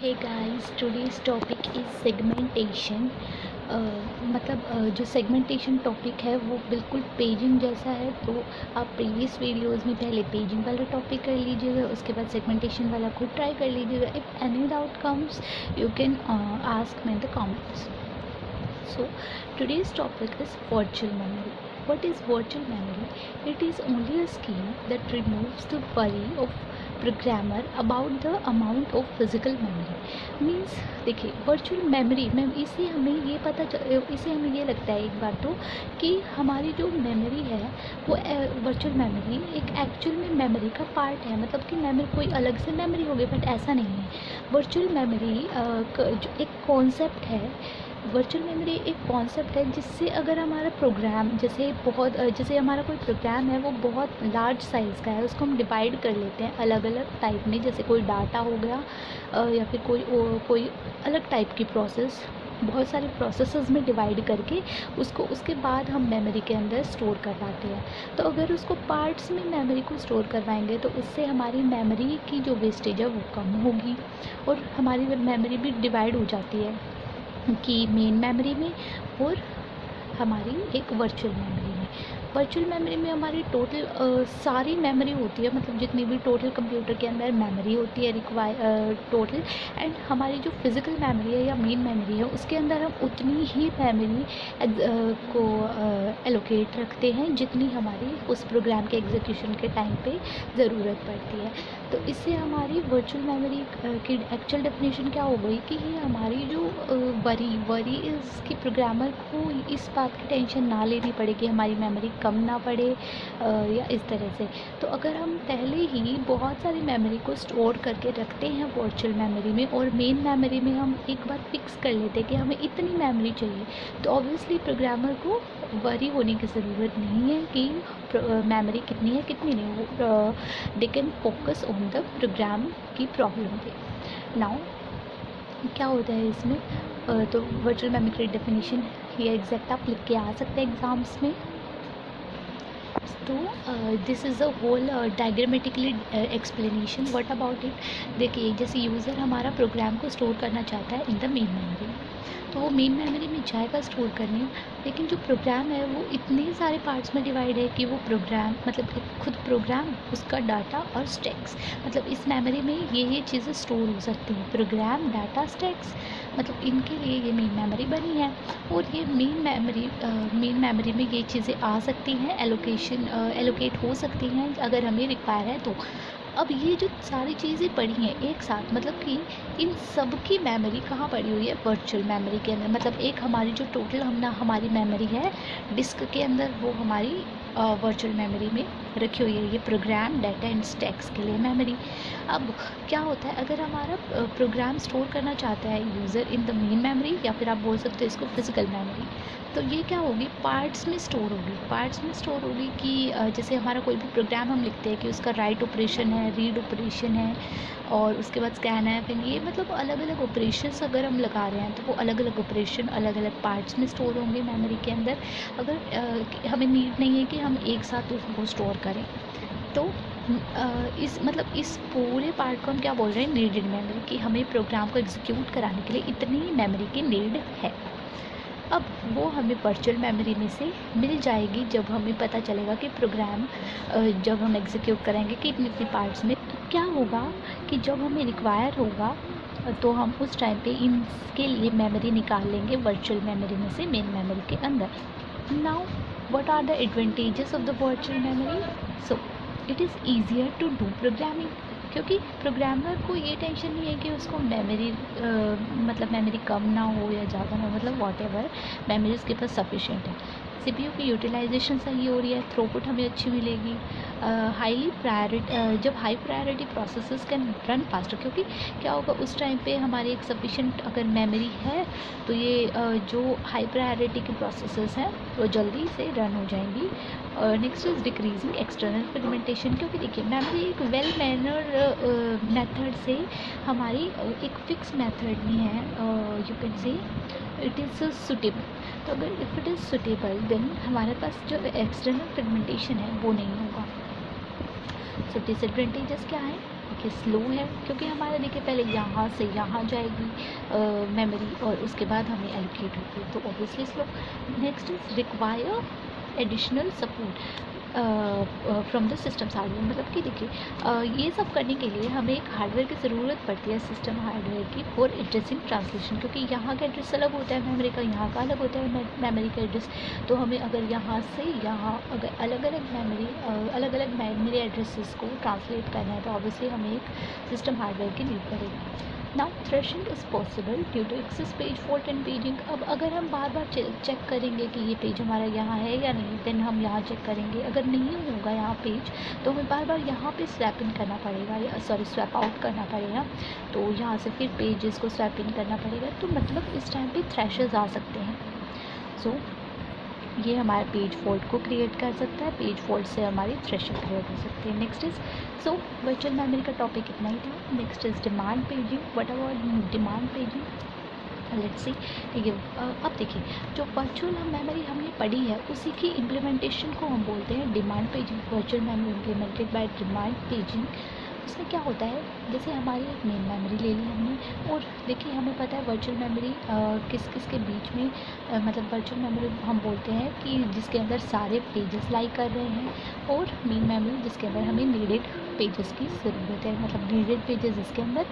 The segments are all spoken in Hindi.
Hey guys, today's topic is segmentation. जो सेगमेंटेशन टॉपिक है वो बिल्कुल पेजिंग जैसा है। तो आप प्रीवियस वीडियोस में पहले पेजिंग वाला टॉपिक कर लीजिएगा, उसके बाद सेगमेंटेशन वाला खुद ट्राई कर लीजिएगा। If any doubt comes you can ask me in the comments. So today's topic is virtual memory. What is virtual memory? It is only a scheme that removes the worry of programmer about the amount of physical memory. Means देखिए, वर्चुअल मेमोरी में इससे हमें ये लगता है एक बार तो कि हमारी जो मेमोरी है वो वर्चुअल मेमोरी एक एक्चुअल में मेमोरी का पार्ट है। मतलब कि मेमोरी कोई अलग से मेमोरी होगी, बट ऐसा नहीं है। वर्चुअल मेमोरी जो एक कॉन्सेप्ट है, वर्चुअल मेमोरी एक कॉन्सेप्ट है जिससे अगर हमारा प्रोग्राम जैसे हमारा कोई प्रोग्राम है वो बहुत लार्ज साइज़ का है, उसको हम डिवाइड कर लेते हैं अलग अलग टाइप में। जैसे कोई डाटा हो गया या फिर कोई अलग टाइप की प्रोसेस, बहुत सारे प्रोसेसेस में डिवाइड करके उसको उसके बाद हम मेमोरी के अंदर स्टोर करवाते हैं। तो अगर उसको पार्ट्स में मेमोरी को स्टोर करवाएंगे तो उससे हमारी मेमोरी की जो वेस्टेज है वो कम होगी और हमारी मेमोरी भी डिवाइड हो जाती है कि मेन मेमोरी में और हमारी एक वर्चुअल मेमोरी में। वर्चुअल मेमोरी में हमारी टोटल सारी मेमोरी होती है, मतलब जितनी भी टोटल कंप्यूटर के अंदर मेमोरी होती है टोटल। एंड हमारी जो फिज़िकल मेमोरी है या मेन मेमोरी है उसके अंदर हम उतनी ही मेमोरी को एलोकेट रखते हैं जितनी हमारी उस प्रोग्राम के एग्जीक्यूशन के टाइम पे ज़रूरत पड़ती है। तो इससे हमारी वर्चुअल मेमोरी की एक्चुअल डेफिनेशन क्या हो गई कि ये हमारी जो वरी इसकी प्रोग्रामर को इस बात की टेंशन ना लेनी पड़े कि हमारी मेमोरी कम ना पड़े या इस तरह से। तो अगर हम पहले ही बहुत सारी मेमोरी को स्टोर करके रखते हैं वर्चुअल मेमोरी में और मेन मेमोरी में हम एक बार फिक्स कर लेते हैं कि हमें इतनी मेमोरी चाहिए, तो ऑब्वियसली प्रोग्रामर को वरी होने की ज़रूरत नहीं है कि मेमोरी कितनी है कितनी नहीं। They can focus on the program की प्रॉब्लम पे। नाउ क्या होता है इसमें, तो वर्चुअल मेमोरी डेफिनेशन या एग्जैक्ट आप लिख के आ सकते हैं एग्ज़ाम्स में। तो this is a whole diagrammatically explanation. What about it, देखिए जैसे यूज़र हमारा प्रोग्राम को स्टोर करना चाहता है इन द मेन मेमोरी, तो वो मेन मेमोरी में जाएगा स्टोर करने, लेकिन जो प्रोग्राम है वो इतने सारे पार्ट्स में डिवाइड है कि वो प्रोग्राम मतलब खुद प्रोग्राम, उसका डाटा और स्टैक्स, मतलब इस मेमोरी में ये चीज़ें स्टोर हो सकती हैं। प्रोग्राम, डाटा, स्टैक्स, मतलब इनके लिए ये मेन मेमोरी बनी है। और ये मेन मेमोरी में ये चीज़ें आ सकती हैं, एलोकेट हो सकती हैं अगर हमें रिक्वायर है तो। अब ये जो सारी चीज़ें पड़ी हैं एक साथ, मतलब कि इन सब की मेमोरी कहाँ पड़ी हुई है, वर्चुअल मेमोरी के अंदर। मतलब एक हमारी जो टोटल हमारी मेमोरी है डिस्क के अंदर, वो हमारी वर्चुअल मेमोरी में रखी हुई है, ये प्रोग्राम, डाटा एंड स्टैक्स के लिए मेमोरी। अब क्या होता है, अगर हमारा प्रोग्राम स्टोर करना चाहता है user in the main memory, या फिर आप बोल सकते हो इसको फिज़िकल मेमोरी, तो ये क्या होगी, पार्ट्स में स्टोर होगी कि जैसे हमारा कोई भी प्रोग्राम हम लिखते हैं कि उसका राइट ऑपरेशन है, रीड ऑपरेशन है और उसके बाद स्कैन है, फिर ये मतलब अलग अलग ऑपरेशंस अगर हम लगा रहे हैं तो वो अलग अलग ऑपरेशन अलग अलग पार्ट्स में स्टोर होंगे मेमोरी के अंदर। अगर हमें नीड नहीं है कि हम एक साथ उसको स्टोर करें, तो इस पूरे पार्ट को हम क्या बोल रहे हैं, नीडेड मेमोरी, कि हमें प्रोग्राम को एग्जीक्यूट कराने के लिए इतनी मेमोरी की नीड है। अब वो हमें वर्चुअल मेमोरी में से मिल जाएगी जब हमें पता चलेगा कि प्रोग्राम जब हम एग्जीक्यूट करेंगे कि इतनी इतनी पार्ट्स में। क्या होगा कि जब हमें रिक्वायर होगा तो हम उस टाइम पे इनके लिए मेमोरी निकाल लेंगे वर्चुअल मेमोरी में से मेन मेमोरी के अंदर। Now what are the advantages of the virtual memory? So it is easier to do programming, क्योंकि प्रोग्रामर को ये टेंशन नहीं है कि उसको मेमोरी कम ना हो या ज़्यादा ना हो, मतलब वॉटेवर मेमोरी उसके पास सफिशेंट है। सीपीयू की यूटिलाइजेशन सही हो रही है, थ्रूपुट हमें अच्छी मिलेगी। जब high priority processes can run faster, क्योंकि क्या होगा उस टाइम पे हमारी एक सफिशेंट अगर मेमोरी है तो ये जो हाई प्रायोरिटी की प्रोसेसेस हैं वो जल्दी से रन हो जाएंगी। Next is decreasing external fragmentation, क्योंकि देखिए मेमोरी एक वेल मैनर मेथड से हमारी एक फिक्स मेथड में है, you can say it is suitable. तो अगर if it is suitable then हमारे पास जो एक्सटर्नल फ्रेगमेंटेशन है वो नहीं होगा। सो डिसएडवांटेजेस क्या है, देखिए स्लो है, क्योंकि हमारा देखिए पहले यहाँ से यहाँ जाएगी मेमोरी और उसके बाद हमें एलोकेट होगी, तो obviously slow. Next is require additional support from the systems hardware, मतलब कि देखिए ये सब करने के लिए हमें एक हार्डवेयर की ज़रूरत पड़ती है, सिस्टम हार्डवेयर की, फॉर एड्रेसिंग ट्रांसलेशन, क्योंकि यहाँ का एड्रेस अलग होता है मेमोरी का, यहाँ का अलग होता है मेमोरी का एड्रेस। तो हमें अगर यहाँ से यहाँ अगर अलग अलग मेमोरी एड्रेसेस को ट्रांसलेट करना है तो ऑब्वियसली हमें एक सिस्टम हार्डवेयर की नीड पड़ेगी। Now thrashing is possible due to excess page fault and paging. अब अगर हम बार बार चेक करेंगे कि ये पेज हमारा यहाँ है या नहीं, देन हम यहाँ चेक करेंगे, अगर नहीं होगा यहाँ पेज तो हमें बार बार यहाँ पे स्वैप इन करना पड़ेगा, या स्वैप आउट करना पड़ेगा, तो यहाँ से फिर पेजेस को स्वैप इन करना पड़ेगा, तो मतलब इस टाइम पे थ्रेशर्स आ सकते हैं। सो ये हमारे पेज फॉल्ट को क्रिएट कर सकता है, पेज फॉल्ट से हमारी थ्रेशर क्रिएट हो सकती है। नेक्स्ट इज वर्चुअल मेमोरी का टॉपिक इतना ही था। Next is demand paging. What about demand paging, let's see. ठीक है, अब देखिए जो वर्चुअल मेमोरी हमने पढ़ी है उसी की इम्प्लीमेंटेशन को हम बोलते हैं demand paging. Virtual memory implemented by demand paging. उसमें क्या होता है, जैसे हमारी एक मेन मेमोरी ले ली हमने, और देखिए हमें पता है वर्चुअल मेमोरी किस किस के बीच में मतलब वर्चुअल मेमोरी हम बोलते हैं कि जिसके अंदर सारे पेजेस लाई कर रहे हैं, और मेन मेमोरी जिसके अंदर हमें नीडेड पेजेस की ज़रूरत है, मतलब नीडेड पेजेस इसके अंदर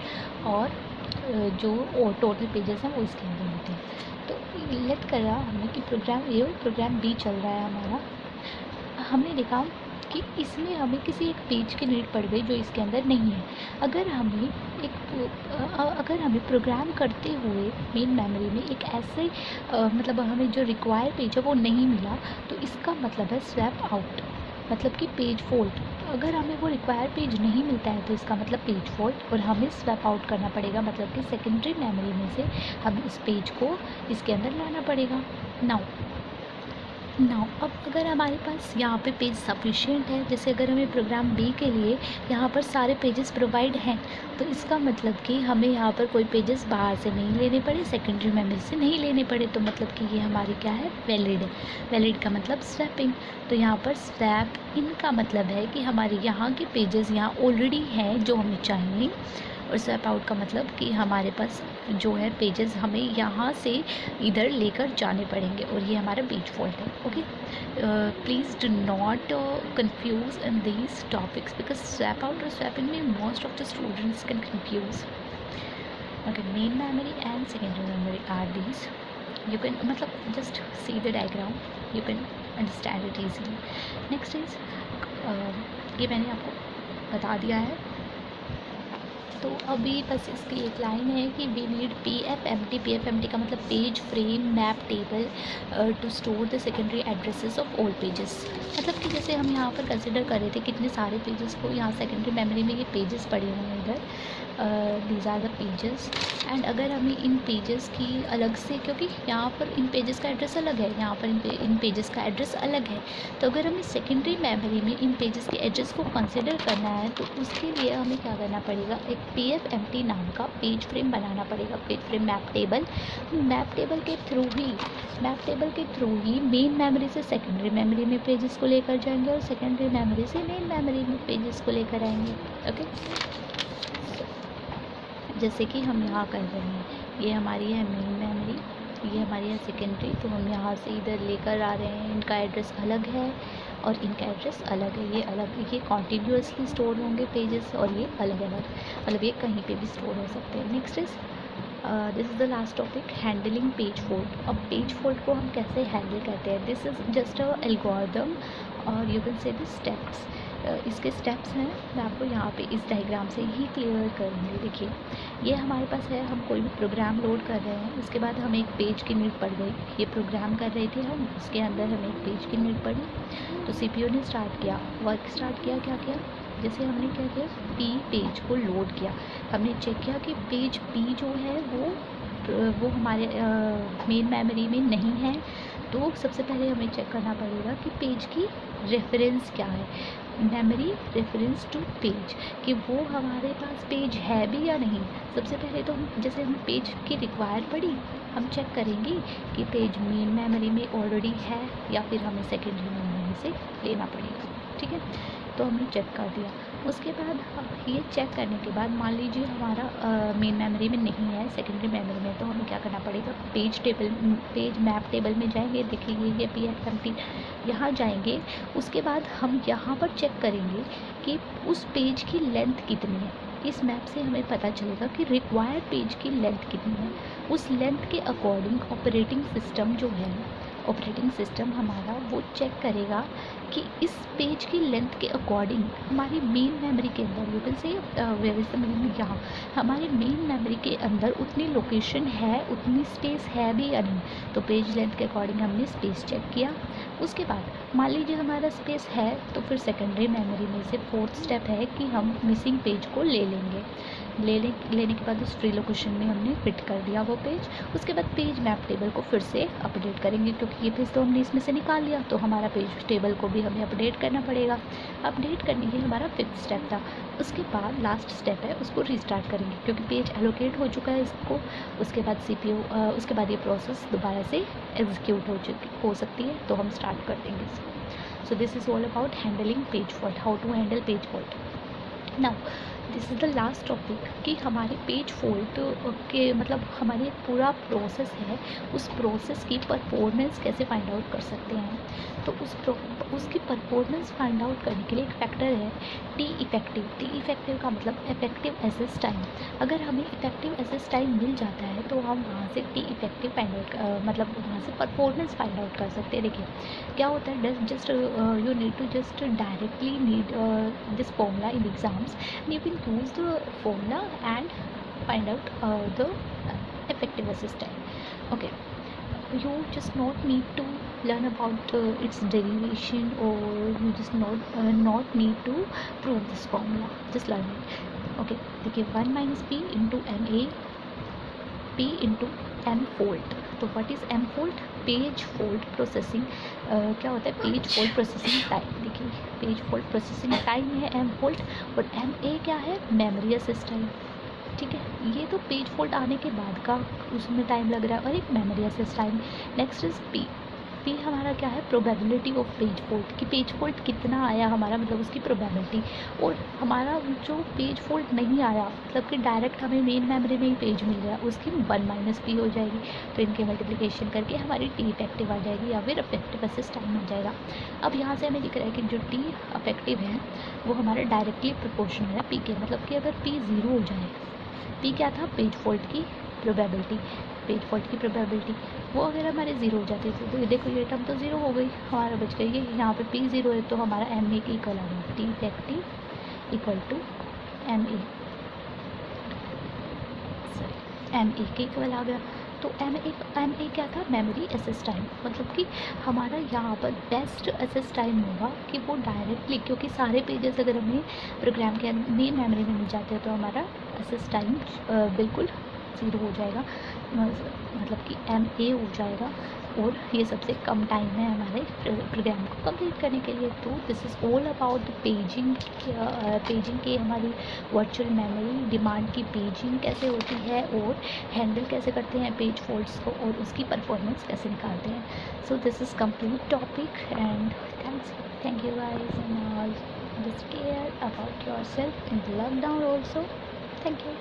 और जो टोटल पेजेस हैं वो इसके अंदर होते हैं। तो लेट कर रहा हमने कि प्रोग्राम बी चल रहा है हमारा, हमने देखा कि इसमें हमें किसी एक पेज की नीड पड़ गई जो इसके अंदर नहीं है। अगर हमें प्रोग्राम करते हुए मेन मेमोरी में एक ऐसे मतलब हमें जो रिक्वायर पेज है वो नहीं मिला, तो इसका मतलब है स्वैप आउट, मतलब कि पेज फॉल्ट। अगर हमें वो रिक्वायर पेज नहीं मिलता है तो इसका मतलब पेज फॉल्ट, और हमें स्वैप आउट करना पड़ेगा, मतलब कि सेकेंडरी मेमोरी में से हमें इस पेज को इसके अंदर लाना पड़ेगा। नाउ अब अगर हमारे पास यहाँ पे पेज सफिशिएंट है, जैसे अगर हमें प्रोग्राम बी के लिए यहाँ पर सारे पेजेस प्रोवाइड हैं, तो इसका मतलब कि हमें यहाँ पर कोई पेजेस बाहर से नहीं लेने पड़े, सेकेंडरी मेमोरी से नहीं लेने पड़े, तो मतलब कि ये हमारी क्या है, वैलिड है। वैलिड का मतलब स्वैपिंग। तो यहाँ पर स्वैप इन का मतलब है कि हमारे यहाँ के पेजेस यहाँ ऑलरेडी हैं जो हमें चाहिए, और स्वैप आउट का मतलब कि हमारे पास जो है पेजेस हमें यहाँ से इधर लेकर जाने पड़ेंगे, और ये हमारा पेज फॉल्ट है। Okay, please do not confuse in these topics, because swap out और स्वैपिंग में most of the students can confuse. Okay, main memory and secondary memory are these, you can मतलब just see the diagram, you can understand it easily. Next is ये मैंने आपको बता दिया है, तो अभी बस इसकी एक लाइन है कि वी नीड PFMT का मतलब page frame map table to store the secondary addresses of all pages. मतलब कि जैसे हम यहाँ पर कंसिडर कर रहे थे कितने सारे पेजेस को, यहाँ सेकेंडरी मेमोरी में ये पेजेस पड़े हुए हैं इधर, these are the pages, and अगर हमें इन पेजेस की अलग से, क्योंकि यहाँ पर इन पेजेस का एड्रेस अलग है, यहाँ पर इन पेजेस का एड्रेस अलग है, तो अगर हमें सेकेंडरी मेमोरी में इन पेजेस के एड्रेस को कंसिडर करना है तो उसके लिए हमें क्या करना पड़ेगा, एक PFMT नाम का पेज फ्रेम बनाना पड़ेगा, page frame map table. Map table के थ्रू ही मेन मेमोरी से सेकेंडरी मेमोरी में पेजेस को लेकर जाएंगे, और सेकेंडरी मेमोरी से मेन मेमोरी में पेजेस को लेकर आएंगे। ओके, जैसे कि हम यहाँ कर रहे हैं, ये हमारी है मेन मेमोरी, ये हमारी है सेकेंडरी, तो हम यहाँ से इधर लेकर आ रहे हैं, इनका एड्रेस अलग है और इनका एड्रेस अलग है, ये अलग, ये कॉन्टीन्यूसली स्टोर होंगे पेजेस, और ये अलग अलग, मतलब ये कहीं पे भी स्टोर हो सकते हैं। Next is this is the last topic, handling page fault. अब पेज फॉल्ट को हम कैसे हैंडल करते हैं, this is just a algorithm, और you can say the steps. इसके स्टेप्स हैं, मैं आपको यहाँ पे इस डायग्राम से ही क्लियर करूँगी। देखिए ये हमारे पास है, हम कोई भी प्रोग्राम लोड कर रहे हैं, उसके बाद हमें एक पेज की नीड पड़ गई, ये प्रोग्राम कर रहे थे हम, उसके अंदर हमें एक पेज की नीड पड़ी, तो CPU ने स्टार्ट किया, वर्क स्टार्ट किया, क्या किया, जैसे हमने क्या किया, पेज को लोड किया, हमने चेक किया कि पेज P जो है वो हमारे मेन मेमोरी में नहीं है, तो सबसे पहले हमें चेक करना पड़ेगा कि पेज की रेफरेंस क्या है, मेमोरी रेफरेंस टू पेज, कि वो हमारे पास पेज है भी या नहीं। सबसे पहले तो हम जैसे हमें पेज की रिक्वायर पड़ी, हम चेक करेंगे कि पेज मेन मेमोरी में ऑलरेडी है या फिर हमें सेकेंडरी मेमोरी से लेना पड़ेगा। ठीक है, तो हमने चेक कर दिया, उसके बाद ये चेक करने के बाद मान लीजिए हमारा मेन मेमोरी में नहीं है, सेकेंडरी मेमोरी में, तो हमें क्या करना पड़ेगा, पेज मैप टेबल में जाएंगे। देखिए ये PFMT यहाँ जाएंगे। उसके बाद हम यहाँ पर चेक करेंगे कि उस पेज की लेंथ कितनी है। इस मैप से हमें पता चलेगा कि रिक्वायर्ड पेज की लेंथ कितनी है। उस लेंथ के अकॉर्डिंग ऑपरेटिंग सिस्टम हमारा वो चेक करेगा कि इस पेज की लेंथ के अकॉर्डिंग हमारी मेन मेमोरी के अंदर, you can say where is the main, यहाँ हमारे मेन मेमोरी के अंदर उतनी लोकेशन है, उतनी स्पेस है भी या नहीं। तो पेज लेंथ के अकॉर्डिंग हमने स्पेस चेक किया। उसके बाद मान लीजिए हमारा स्पेस है, तो फिर सेकेंडरी मेमोरी में से फोर्थ स्टेप है कि हम मिसिंग पेज को ले लेंगे। लेने के बाद उस फ्री लोकेशन में हमने फिट कर दिया वो पेज। उसके बाद पेज मैप टेबल को फिर से अपडेट करेंगे, क्योंकि ये पेज तो हमने इसमें से निकाल लिया, तो हमारा पेज टेबल को भी हमें अपडेट करना पड़ेगा। अपडेट करने के हमारा फिफ्थ स्टेप था। उसके बाद लास्ट स्टेप है, उसको रीस्टार्ट करेंगे, क्योंकि पेज एलोकेट हो चुका है इसको। उसके बाद CPU उसके बाद ये प्रोसेस दोबारा से एग्जीक्यूट हो सकती है, तो हम स्टार्ट कर देंगे इसको। So this is all about handling page fault, how to handle page fault. Now this is the last topic कि हमारे पेज फॉल्ट के मतलब हमारे एक पूरा प्रोसेस है, उस प्रोसेस की परफॉर्मेंस कैसे फाइंड आउट कर सकते हैं। तो उसकी परफॉर्मेंस फाइंड आउट करने के लिए एक फैक्टर है टी इफ़ेक्टिव का मतलब इफेक्टिव एसेस टाइम। अगर हमें इफेक्टिव एसेस टाइम मिल जाता है तो हम वहाँ से टी इफेक्टिव फाइंड आउट मतलब वहाँ से परफॉर्मेंस फाइंड आउट कर सकते हैं। देखिए क्या होता है, just you need to just directly need this formula in exams, you can use the formula and find out the effective assist time. Okay, you just not need to learn about its derivation, or you just not need to prove this formula, just learn it. Okay, देखिए 1 minus p into ma p into m fold। तो what is m fold? Page fold processing क्या होता है, पेज फोल्ड प्रोसेसिंग टाइम। देखिए पेज फोल्ड प्रोसेसिंग टाइम है m फोल्ड, और ma क्या है, मेमोरी एक्सेस टाइम। ठीक है, ये तो पेज फोल्ड आने के बाद का उसमें टाइम लग रहा है, और एक memory access time. Next is P हमारा क्या है, प्रोबेबिलिटी ऑफ पेज फोल्ड, कि पेज फोल्ड कितना आया हमारा, मतलब उसकी प्रोबेबिलिटी। और हमारा जो पेज फोल्ड नहीं आया, मतलब कि डायरेक्ट हमें मेन मेमोरी में ही पेज मिल गया, उसकी 1 माइनस पी हो जाएगी। तो इनके मल्टीप्लिकेशन करके हमारी टी इफेक्टिव आ जाएगी, या फिर अफेक्टिव एसेस टाइम आ जाएगा। अब यहाँ से हमें दिख रहा है कि जो टी अफेक्टिव है वो हमारा डायरेक्टली प्रोपोर्शनल है पी के, मतलब कि अगर पी 0 हो जाए, पी क्या था, पेज फोल्ड की प्रोबेबिलिटी, पेज फॉल्ट की प्रोबेबिलिटी, वो अगर हमारे 0 हो जाती थी, तो ये देखो ये टर्म तो 0 हो गई, हमारा बच गई। ये यहाँ पे p 0 है, तो हमारा ma की इक्वल आ गया, T effective equal to ma के इक्वल आ गया। तो ma क्या था, मेमोरी एसेस टाइम, मतलब कि हमारा यहाँ पर बेस्ट एसेस टाइम होगा कि वो डायरेक्टली, क्योंकि सारे पेजेस अगर हमें प्रोग्राम के मेन मेमोरी में मिल जाते हैं, तो हमारा एसेस टाइम बिल्कुल 0 हो जाएगा, मतलब कि ma हो जाएगा, और ये सबसे कम टाइम है हमारे प्रोग्राम को कंप्लीट करने के लिए। तो this is all about the paging के हमारी वर्चुअल मेमोरी डिमांड की पेजिंग कैसे होती है, और हैंडल कैसे करते हैं पेज फॉल्ट्स को, और उसकी परफॉर्मेंस कैसे निकालते हैं। सो this is complete topic, and thank you guys, and just care about your self in the lockdown also. Thank you.